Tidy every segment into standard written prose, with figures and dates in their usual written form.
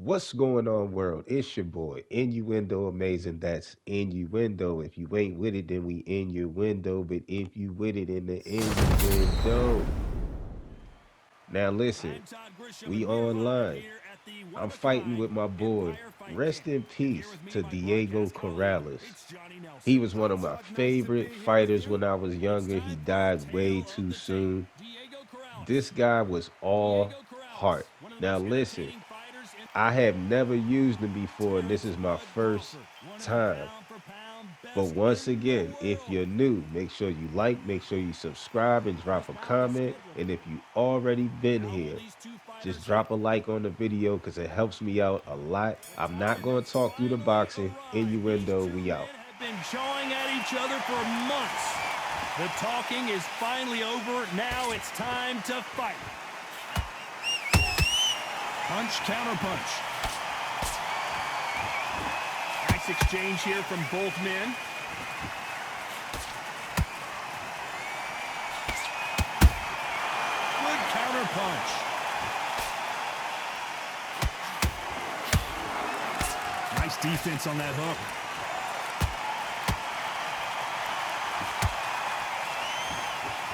What's going on, world? It's your boy, Innuendo Amazing. That's Innuendo. If you ain't with it, then we in your window. But if you with it, in the innuendo. Now listen, we online. I'm fighting with my boy. Rest in peace to Diego Corrales. He was one of my favorite fighters when I was younger. He died way too soon. This guy was all heart. Now listen, I have never used them before, and this is my first time. But once again, if you're new, make sure you like, make sure you subscribe, and drop a comment. And if you already been here, just drop a like on the video because it helps me out a lot. I'm not going to talk through the boxing. Innuendo, we out. Been jawing at each other for months. The talking is finally over. Now it's time to fight. Punch, counter punch. Nice exchange here from both men. Good counter punch. Nice defense on that hook.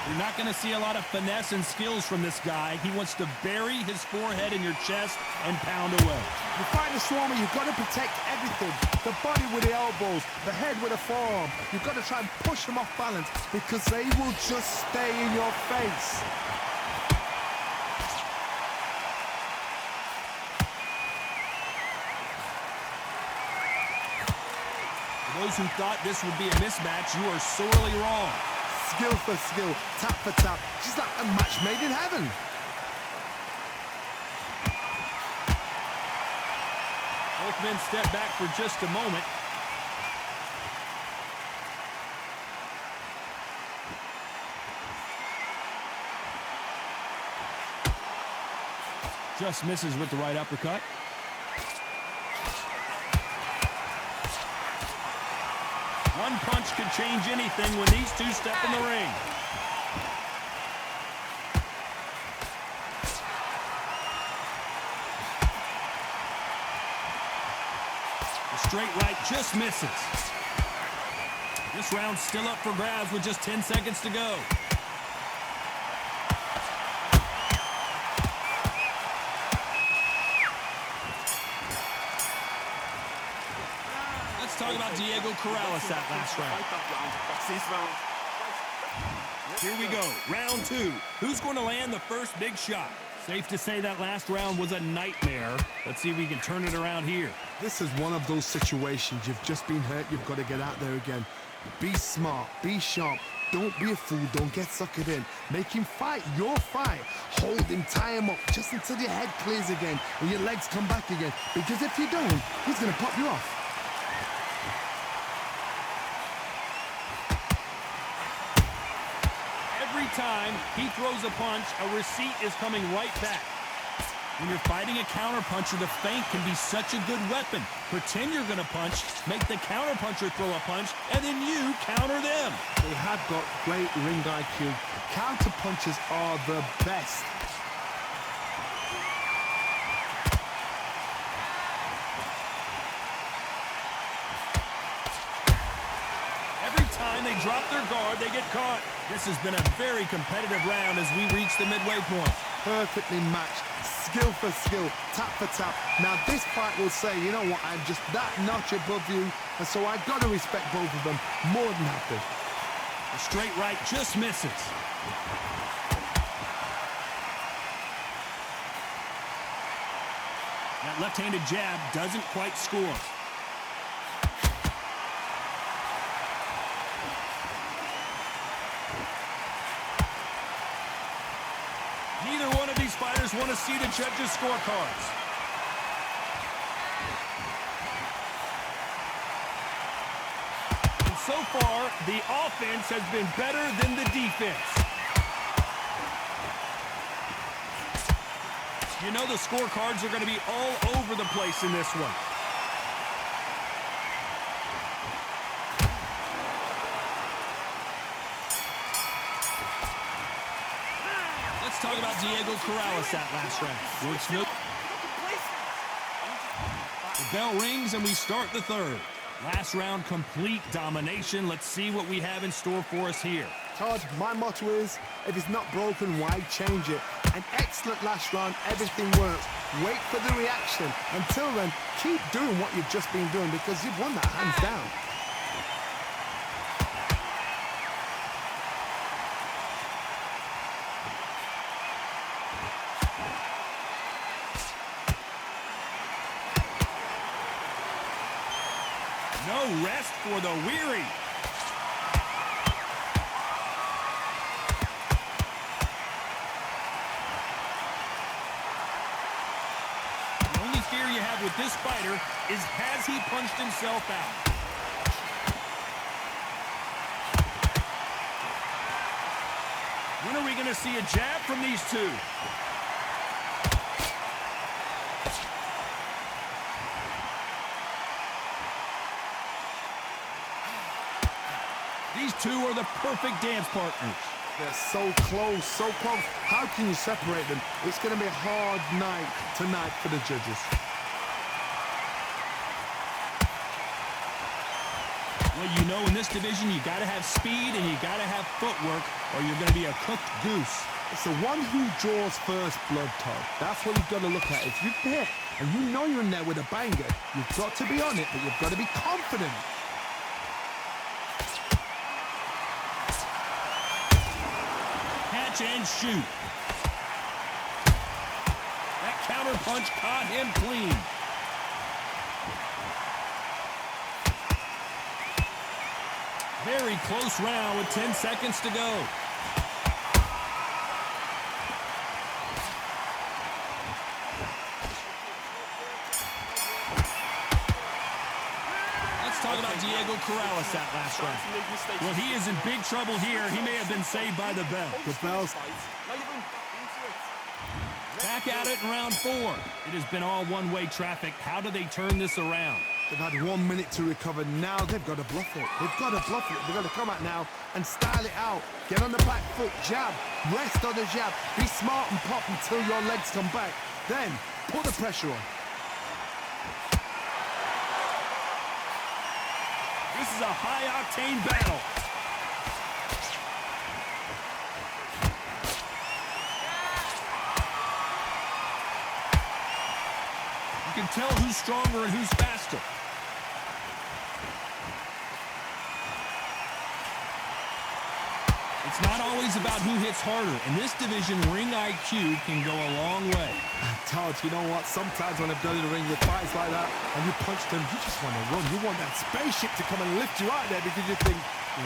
You're not going to see a lot of finesse and skills from this guy. He wants to bury his forehead in your chest and pound away. You fight the Swarmer, you've got to protect everything. The body with the elbows, the head with the forearm. You've got to try and push them off balance because they will just stay in your face. For those who thought this would be a mismatch, you are sorely wrong. Skill for skill, tap for tap, just like a match made in heaven. Both men step back for just a moment. Just misses with the right uppercut. One punch could change anything when these two step in the ring. The straight right just misses. This round's still up for grabs with just 10 seconds to go. Talk about Diego Corrales that last round. Here we go, round two. Who's going to land the first big shot? Safe to say that last round was a nightmare. Let's see if we can turn it around here. This is one of those situations. You've just been hurt, you've got to get out there again. Be smart, be sharp. Don't be a fool, don't get suckered in. Make him fight your fight. Hold him, tie him up, just until your head clears again and your legs come back again. Because if you don't, he's going to pop you off. Every time he throws a punch, a receipt is coming right back. When you're fighting a counterpuncher, the feint can be such a good weapon. Pretend you're going to punch, make the counterpuncher throw a punch, and then you counter them. They have got great ring IQ. Counterpunchers are the best. Every time they drop their guard, they get caught. This has been a very competitive round as we reach the midway point. Perfectly matched. Skill for skill, tap for tap. Now this fight will say, you know what, I'm just that notch above you, and so I've got to respect both of them more than happy. The straight right just misses. That left-handed jab doesn't quite score. Neither one of these fighters want to see the judges' scorecards. And so far, the offense has been better than the defense. You know the scorecards are going to be all over the place in this one. Let's talk about Diego Corrales that last round. Works no. The bell rings and we start the third. Last round, complete domination. Let's see what we have in store for us here. Todd, my motto is, if it's not broken, why change it? An excellent last round, everything works. Wait for the reaction. Until then, keep doing what you've just been doing because you've won that hands down. No rest for the weary. The only fear you have with this fighter is, has he punched himself out? When are we going to see a jab from these two? These two are the perfect dance partners. They're so close, so close. How can you separate them? It's going to be a hard night tonight for the judges. Well, you know, in this division, you got to have speed and you got to have footwork, or you're going to be a cooked goose. It's the one who draws first blood, Todd. That's what you've got to look at. If you're there and you know you're in there with a banger, you've got to be on it, but you've got to be confident. Catch and shoot. That counter punch caught him clean. Very close round with 10 seconds to go. Let's talk about Diego Corrales that last round. Well, he is in big trouble here. He may have been saved by the bell. The bell's... Back at it in round 4. It has been all one-way traffic. How do they turn this around? They've had 1 minute to recover. Now they've got to bluff it. They've got to bluff it. They've got to come out now and style it out. Get on the back foot, jab, rest on the jab. Be smart and pop until your legs come back. Then put the pressure on. This is a high-octane battle. You can tell who's stronger and who's faster. It's not always about who hits harder. In this division, ring IQ can go a long way. Todd, you know what? Sometimes when I've done in the ring with fights like that and you punch them, you just want to run. You want that spaceship to come and lift you out there because you think,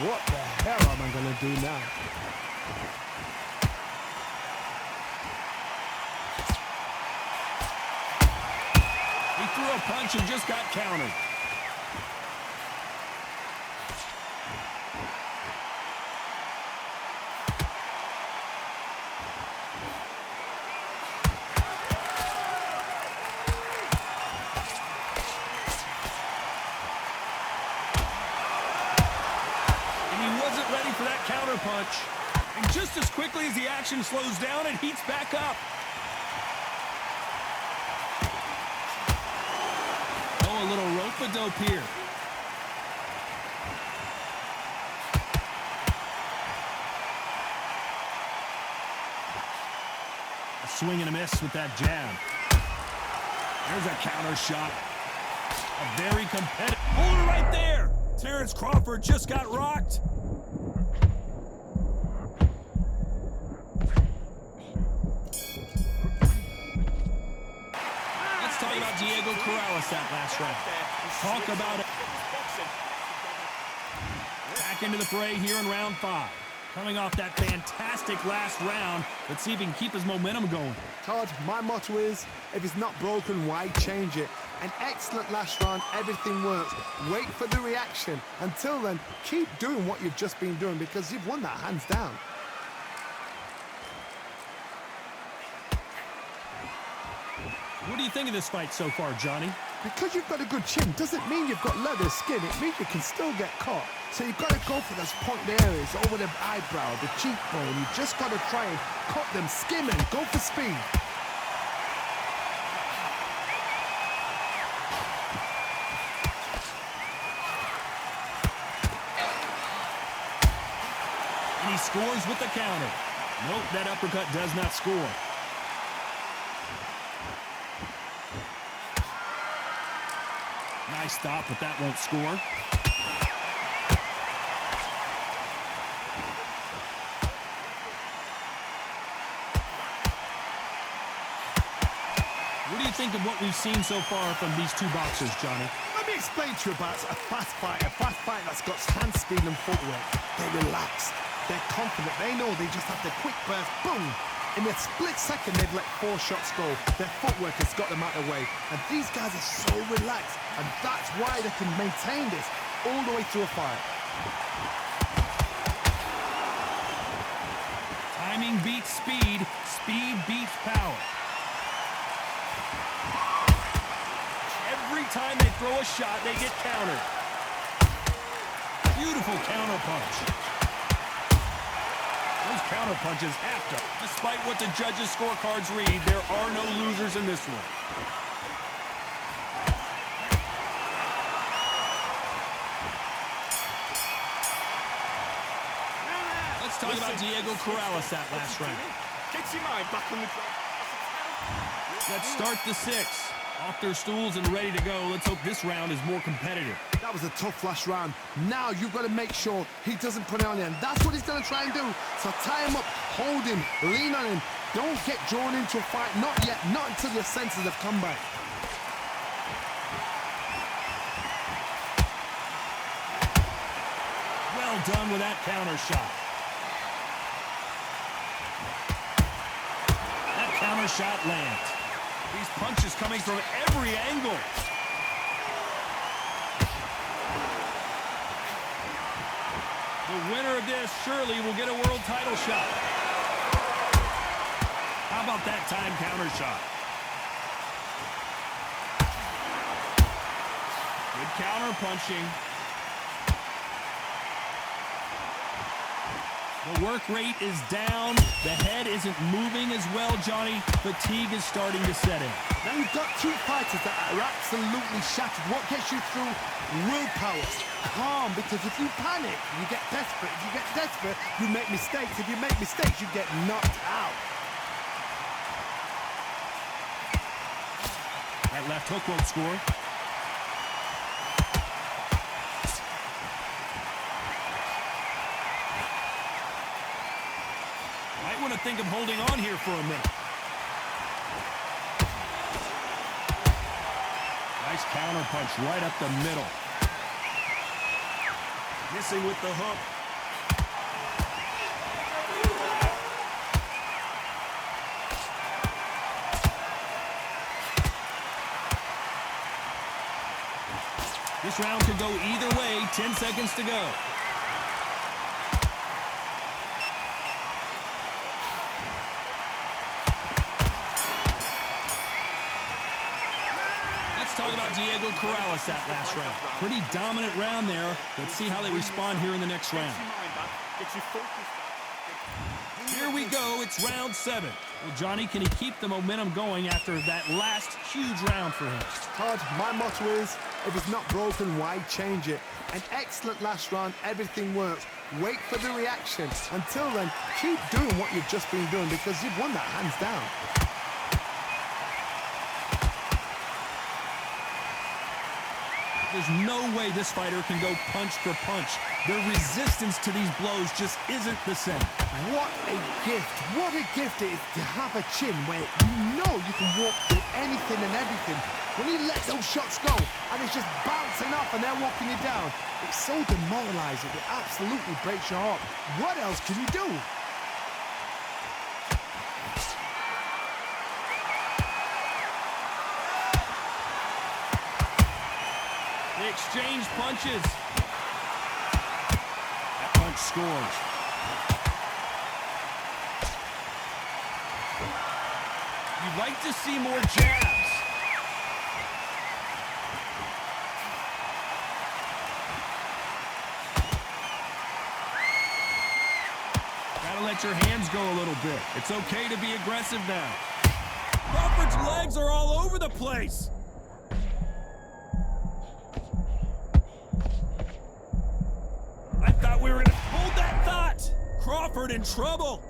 what the hell am I going to do now? He threw a punch and just got countered. Punch. And just as quickly as the action slows down, it heats back up. Oh, a little rope-a-dope here. A swing and a miss with that jab. There's a counter shot. A very competitive. Hold it right there. Terrence Crawford just got rocked. Talk about Diego Corrales that last round. Talk about it. Back into the fray here in round 5. Coming off that fantastic last round. Let's see if he can keep his momentum going. Todd, my motto is, if it's not broken, why change it? An excellent last round, everything works. Wait for the reaction. Until then, keep doing what you've just been doing because you've won that hands down. What do you think of this fight so far, Johnny? Because you've got a good chin doesn't mean you've got leather skin. It means you can still get caught. So you've got to go for those point areas over the eyebrow, the cheekbone. You just got to try and cut them, skim and go for speed. scores with the counter. Nope, that uppercut does not score. Nice stop, but that won't score. What do you think of what we've seen so far from these two boxers, Johnny? Let me explain to you about a fast fighter that's got hand speed and footwork. They're relaxed, they're confident, they know they just have the quick burst, boom! In a split second, they've let 4 shots go. Their footwork has got them out of the way. And these guys are so relaxed, and that's why they can maintain this all the way through a fight. Timing beats speed, speed beats power. Every time they throw a shot, they get countered. Beautiful counter punch. Those counter punches have to. Despite what the judges' scorecards read, there are no losers in this one. Let's talk about Diego Corrales that last round. Get your mind back on the ground. Let's start the 6. Off their stools and ready to go. Let's hope this round is more competitive. That was a tough last round. Now you've got to make sure he doesn't put it on you, and that's what he's going to try and do. So tie him up, hold him, lean on him. Don't get drawn into a fight. Not yet. Not until your senses have come back. Well done with that counter shot. That counter shot lands. These punches coming from every angle. The winner of this surely will get a world title shot. How about that time counter shot? Good counter punching. The work rate is down. The head isn't moving as well, Johnny. Fatigue is starting to set in. Now you've got 2 fighters that are absolutely shattered. What gets you through? Willpower. Calm, because if you panic, you get desperate. If you get desperate, you make mistakes. If you make mistakes, you get knocked out. That left hook won't score. Might want to think of holding on here for a minute. Nice counter punch right up the middle. Missing with the hook. This round could go either way. 10 seconds to go. Talk about Diego Corrales that last round. Pretty dominant round there. Let's see how they respond here in the next round. Here we go. It's round 7. Well, Johnny, can he keep the momentum going after that last huge round for him? Todd, my motto is, if it's not broken, why change it? An excellent last round. Everything works. Wait for the reaction. Until then, keep doing what you've just been doing because you've won that hands down. There's no way this fighter can go punch for punch. Their resistance to these blows just isn't the same. What a gift. What a gift it is to have a chin where you know you can walk through anything and everything. When you let those shots go and it's just bouncing off and they're walking you down, it's so demoralizing. It absolutely breaks your heart. What else can you do? They exchange punches. That punch scores. You'd like to see more jabs. Gotta let your hands go a little bit. It's okay to be aggressive now. Crawford's legs are all over the place. Crawford in trouble.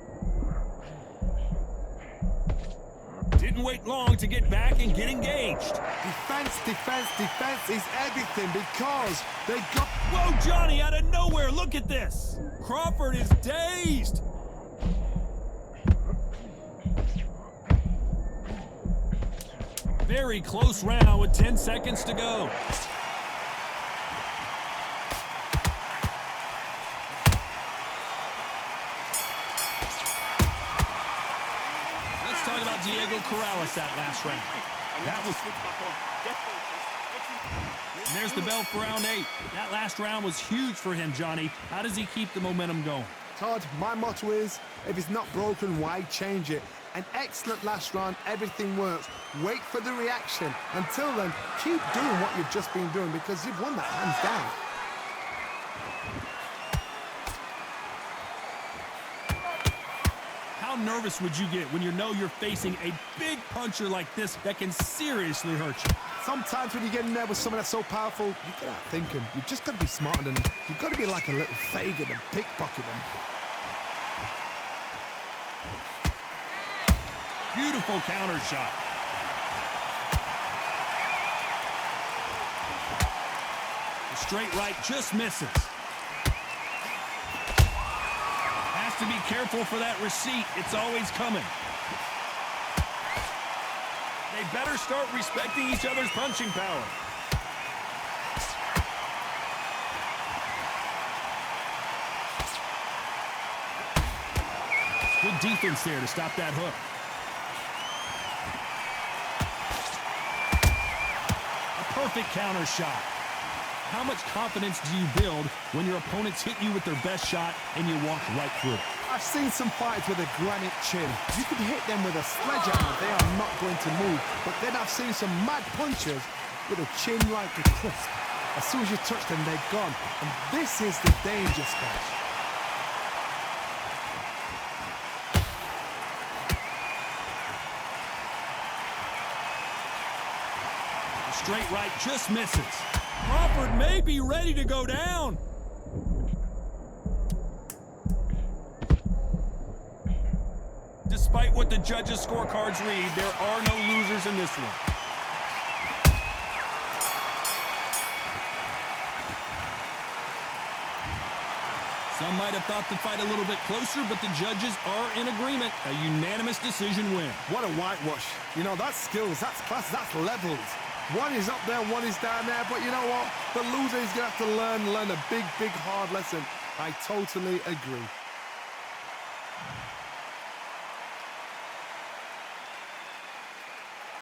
Didn't wait long to get back and get engaged. Defense, defense, defense is everything because they got... Whoa, Johnny, out of nowhere, look at this. Crawford is dazed. Very close round with 10 seconds to go. Diego Corrales that last round. That was... And there's the bell for round 8. That last round was huge for him, Johnny. How does he keep the momentum going? Todd, my motto is, if it's not broken, why change it? An excellent last round, everything works. Wait for the reaction. Until then, keep doing what you've just been doing because you've won that hands down. How nervous would you get when you know you're facing a big puncher like this that can seriously hurt you? Sometimes when you get in there with someone that's so powerful, you got to think him. You've just got to be smarter than him. You've got to be like a little Fagin and pickpocket him. Beautiful counter shot. The straight right just misses. To be careful for that receipt. It's always coming. They better start respecting each other's punching power. Good defense there to stop that hook. A perfect counter shot. How much confidence do you build when your opponents hit you with their best shot and you walk right through it? I've seen some fighters with a granite chin. You could hit them with a sledgehammer, they are not going to move. But then I've seen some mad punchers with a chin like a crisp. As soon as you touch them, they're gone. And this is the danger spot. The straight right just misses. Crawford may be ready to go down. Despite what the judges' scorecards read, there are no losers in this one. Some might have thought the fight a little bit closer, but the judges are in agreement. A unanimous decision win. What a whitewash. You know, that's skills, that's class, that's levels. One is up there, one is down there, but you know what? The loser is going to have to learn a big, big, hard lesson. I totally agree.